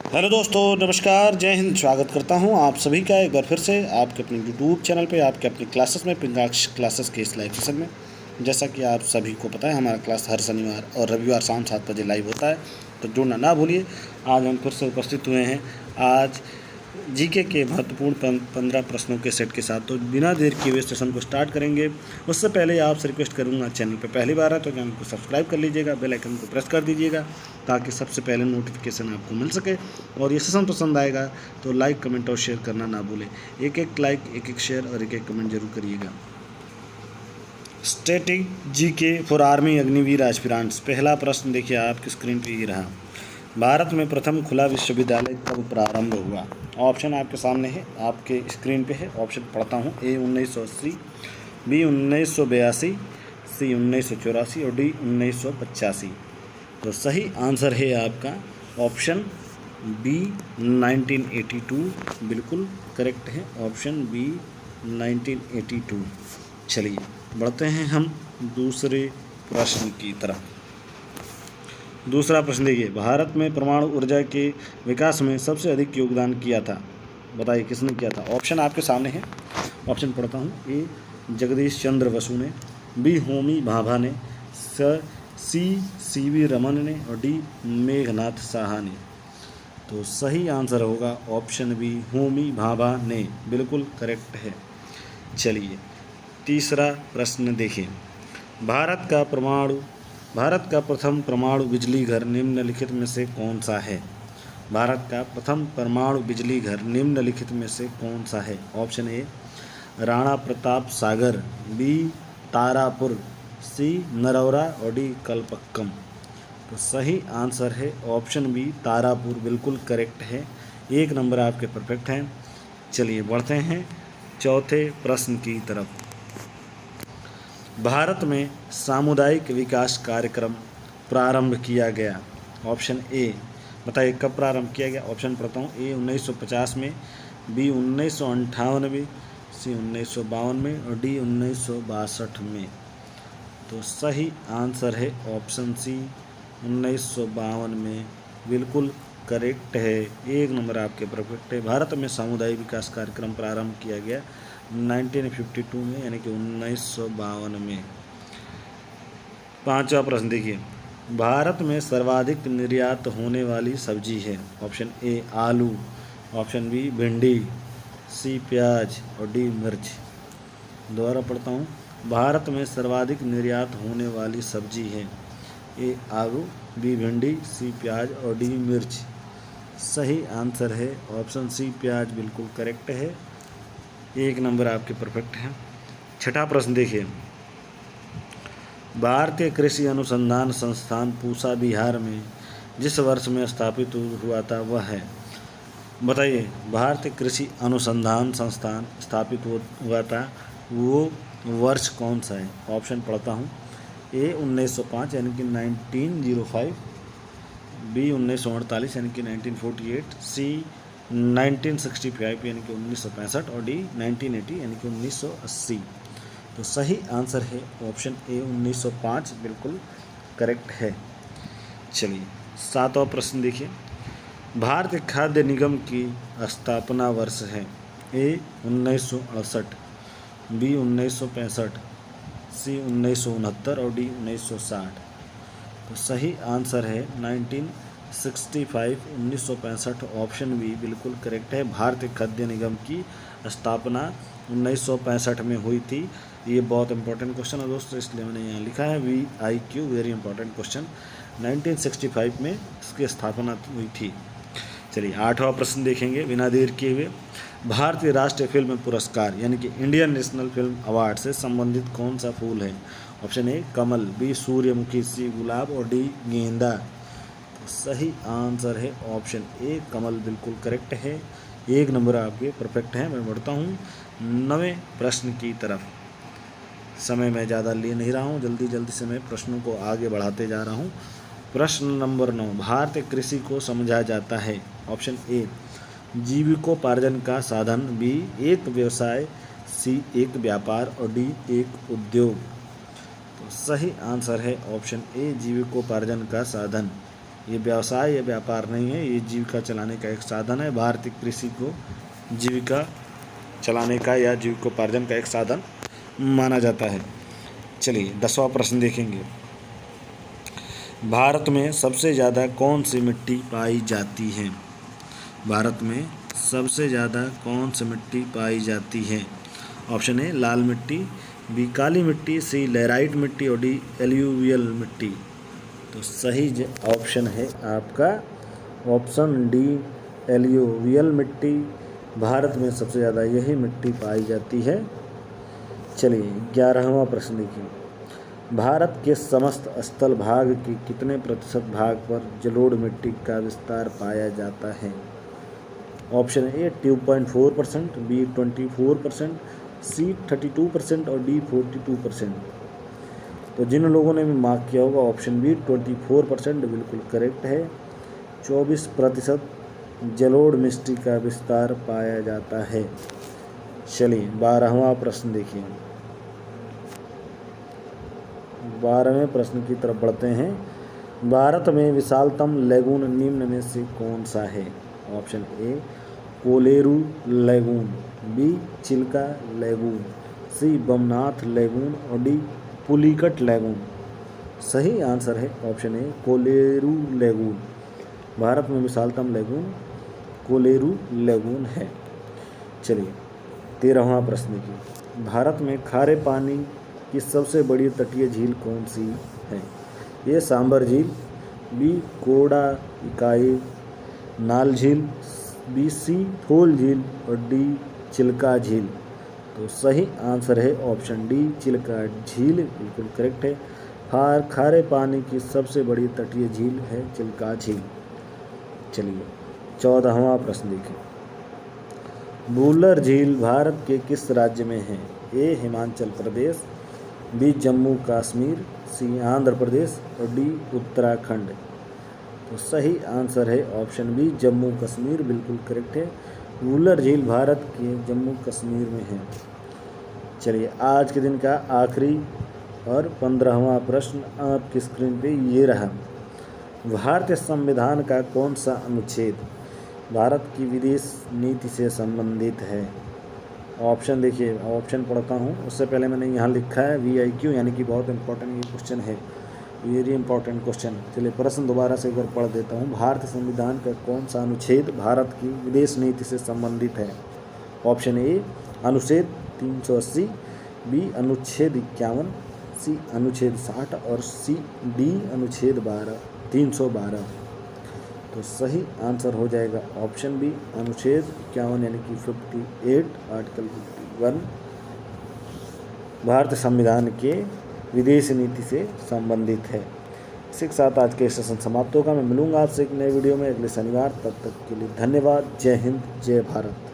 Hello दोस्तों, नमस्कार, जय हिंद। स्वागत करता हूं आप सभी का एक बार फिर से आपके अपने यूट्यूब चैनल पे, आपके अपनी क्लासेस में, पिंगाक्ष क्लासेस के इस लाइव सेशन में। जैसा कि आप सभी को पता है, हमारा क्लास हर शनिवार और रविवार शाम 7 बजे लाइव होता है, तो जुड़ना ना भूलिए। आज हम फिर से उपस्थित हुए हैं आज जीके के महत्वपूर्ण 15 प्रश्नों के सेट के साथ। तो बिना देर किए हुए सेशन को स्टार्ट करेंगे। उससे पहले आपसे रिक्वेस्ट करूंगा, चैनल पे पहली बार है तो चैनल को सब्सक्राइब कर लीजिएगा, बेल आइकन को प्रेस कर दीजिएगा ताकि सबसे पहले नोटिफिकेशन आपको मिल सके। और ये सेशन पसंद आएगा तो लाइक, कमेंट और शेयर करना ना भूलें। एक एक लाइक, एक एक शेयर और एक एक कमेंट जरूर करिएगा। Static GK for army Agniveer aspirants. पहला प्रश्न देखिए आपकी स्क्रीन पे ये रहा। भारत में प्रथम खुला विश्वविद्यालय कब प्रारंभ हुआ? ऑप्शन आपके सामने है, आपके स्क्रीन पे है। ऑप्शन पढ़ता हूँ। ए 1980, बी 1982, सी 1984 और डी 1985। तो सही आंसर है आपका ऑप्शन बी 1982, बिल्कुल करेक्ट है ऑप्शन बी 1982। चलिए बढ़ते हैं हम दूसरे प्रश्न की तरफ। दूसरा प्रश्न देखिए, भारत में परमाणु ऊर्जा के विकास में सबसे अधिक योगदान किया था, बताइए किसने किया था? ऑप्शन आपके सामने है, ऑप्शन पढ़ता हूँ। ए जगदीश चंद्र बसु ने, बी होमी भाभा ने, सी वी रमन ने और डी मेघनाथ साहा ने। तो सही आंसर होगा ऑप्शन बी होमी भाभा ने, बिल्कुल करेक्ट है। चलिए तीसरा प्रश्न देखिए, भारत का प्रथम परमाणु बिजली घर निम्नलिखित में से कौन सा है? भारत का प्रथम परमाणु बिजली घर निम्नलिखित में से कौन सा है? Option A Rana Pratap Sagar, B Tarapur, C Narora और डी कलपक्कम। तो सही आंसर है ऑप्शन बी तारापुर, बिल्कुल करेक्ट है। एक नंबर आपके परफेक्ट हैं। चलिए बढ़ते हैं चौथे प्रश्न की तरफ। भारत में सामुदायिक विकास कार्यक्रम प्रारंभ किया गया। ऑप्शन ए, बताइए कब प्रारंभ किया गया? ऑप्शन पढ़ता हूँ। ए 1950 में, बी 1958 में, सी 1952 में और डी 1962 में। तो सही आंसर है ऑप्शन सी 1952 में, बिल्कुल करेक्ट है। एक नंबर आपके परफेक्ट है। भारत में सामुदायिक विकास कार्यक्रम प्रारंभ किया गया 1952 में, यानी कि 1952 में। पांचवा प्रश्न देखिए, भारत में सर्वाधिक निर्यात होने वाली सब्जी है। ऑप्शन ए आलू, ऑप्शन बी भिंडी, सी प्याज और डी मिर्च। दोबारा पढ़ता हूँ। भारत में सर्वाधिक निर्यात होने वाली सब्जी है। ए आलू, बी भिंडी, सी प्याज और डी मिर्च। सही आंसर है ऑप्शन सी प्याज, बिल्कुल करेक्ट है। एक नंबर आपके परफेक्ट हैं। छठा प्रश्न देखिए, भारतीय कृषि अनुसंधान संस्थान पूसा बिहार में जिस वर्ष में स्थापित हुआ था वह है? बताइए भारतीय कृषि अनुसंधान संस्थान स्थापित हुआ था, वो वर्ष कौन सा है? ऑप्शन पढ़ता हूँ। ए 1905 यानी कि 1905, बी 1948 यानी कि 1948, सी 1965 यानी कि 1965 और डी 1980 यानी कि 1980। तो सही आंसर है ऑप्शन ए 1905, बिल्कुल करेक्ट है। चलिए सातवां प्रश्न देखिए, भारतीय खाद्य निगम की स्थापना वर्ष है। ए 1968, बी 1965, सी 1969 और डी 1960। तो सही आंसर है 1965 ऑप्शन बी, बिल्कुल करेक्ट है। भारतीय खाद्य निगम की स्थापना 1965 में हुई थी। ये बहुत इंपॉर्टेंट क्वेश्चन है दोस्तों, इसलिए मैंने यहाँ लिखा है VIQ, वेरी इंपॉर्टेंट क्वेश्चन। 1965 में इसकी स्थापना हुई थी। चलिए आठवां प्रश्न देखेंगे बिना देर किए हुए, भारतीय राष्ट्रीय फिल्म पुरस्कार यानी कि इंडियन नेशनल फिल्म अवार्ड से संबंधित कौन सा फूल है? ऑप्शन ए कमल, बी सूर्यमुखी, सी गुलाब और डी गेंदा। तो सही आंसर है ऑप्शन ए कमल, बिल्कुल करेक्ट है। एक नंबर आपके परफेक्ट हैं। मैं बढ़ता हूँ 9वें प्रश्न की तरफ। समय मैं ज़्यादा ले नहीं रहा हूँ, जल्दी से मैं प्रश्नों को आगे बढ़ाते जा रहा हूँ। प्रश्न नंबर 9, भारतीय कृषि को समझा जाता है। ऑप्शन ए जीविकोपार्जन का साधन, बी एक व्यवसाय, सी एक व्यापार और डी एक उद्योग। तो सही आंसर है ऑप्शन ए जीविकोपार्जन का साधन। ये व्यवसाय या व्यापार नहीं है, ये जीविका चलाने का एक साधन है। भारतीय कृषि को जीविका चलाने का या जीविकोपार्जन का एक साधन माना जाता है। चलिए 10वां प्रश्न देखेंगे। भारत में सबसे ज़्यादा कौन सी मिट्टी पाई जाती है? भारत में सबसे ज़्यादा कौन सी मिट्टी पाई जाती है? ऑप्शन ए लाल मिट्टी, बी काली मिट्टी, सी लैराइट मिट्टी और डी एल्यूवियल मिट्टी। तो सही ऑप्शन है आपका ऑप्शन डी एल्यूवियल मिट्टी। भारत में सबसे ज़्यादा यही मिट्टी पाई जाती है। चलिए 11वां प्रश्न देखिए। भारत के समस्त स्थल भाग के कितने प्रतिशत भाग पर जलोढ़ मिट्टी का विस्तार पाया जाता है? ऑप्शन ए 2.4%, बी 24%, सी 32% और डी 42%। तो जिन लोगों ने भी मार्क किया होगा ऑप्शन बी 24% बिल्कुल करेक्ट है। 24% जलोढ़ मिट्टी का विस्तार पाया जाता है। चलिए 12वां प्रश्न देखिए। 12वें प्रश्न की तरफ बढ़ते हैं। भारत में विशालतम लैगून निम्न में से कौन सा है? Option A Kolleru lagoon, B Chilka lagoon, C Bamnath lagoon और डी पुलिकट लैगून। सही आंसर है option A Kolleru lagoon. Bharat में विशालतम लैगून कोलेरू लैगून है। चलिए 13वां प्रश्न देखिए। भारत में खारे पानी की सबसे बड़ी तटीय झील कौन सी है? ये सांबर झील, बी कोड़ा इकाई नाल झील, बी सी थोल झील और डी चिल्का झील। तो सही आंसर है ऑप्शन डी चिल्का झील बिल्कुल करेक्ट है। खारे पानी की सबसे बड़ी तटीय झील है चिल्का झील। चलिए 14वां प्रश्न देखिए। वुलर झील भारत के किस राज्य में है? ए हिमाचल प्रदेश, बी जम्मू कश्मीर, सी आंध्र प्रदेश और डी उत्तराखंड। तो सही आंसर है ऑप्शन बी जम्मू कश्मीर बिल्कुल करेक्ट है। वुलर झील भारत के जम्मू कश्मीर में है। चलिए आज के दिन का आखिरी और 15वां प्रश्न आपकी स्क्रीन पे ये रहा। भारतीय संविधान का कौन सा अनुच्छेद भारत की विदेश नीति से संबंधित है? ऑप्शन देखिए, ऑप्शन पढ़ता हूँ उससे पहले मैंने यहाँ लिखा है VIQ, यानी कि बहुत इंपॉर्टेंट ये क्वेश्चन है, वेरी इंपॉर्टेंट क्वेश्चन। चलिए प्रश्न दोबारा से एक बार पढ़ देता हूँ। भारतीय संविधान का कौन सा अनुच्छेद भारत की विदेश नीति से संबंधित है? ऑप्शन ए अनुच्छेद 380, बी अनुच्छेद 51, सी अनुच्छेद 60 और सी डी अनुच्छेद 312। तो सही आंसर हो जाएगा ऑप्शन बी अनुच्छेद 51 यानी कि 58 आर्टिकल 51 भारतीय संविधान के विदेश नीति से संबंधित है। इसी के साथ आज के सेशन समाप्त होगा। मैं मिलूंगा आपसे एक नए वीडियो में अगले शनिवार। तब तक के लिए धन्यवाद। जय हिंद, जय भारत।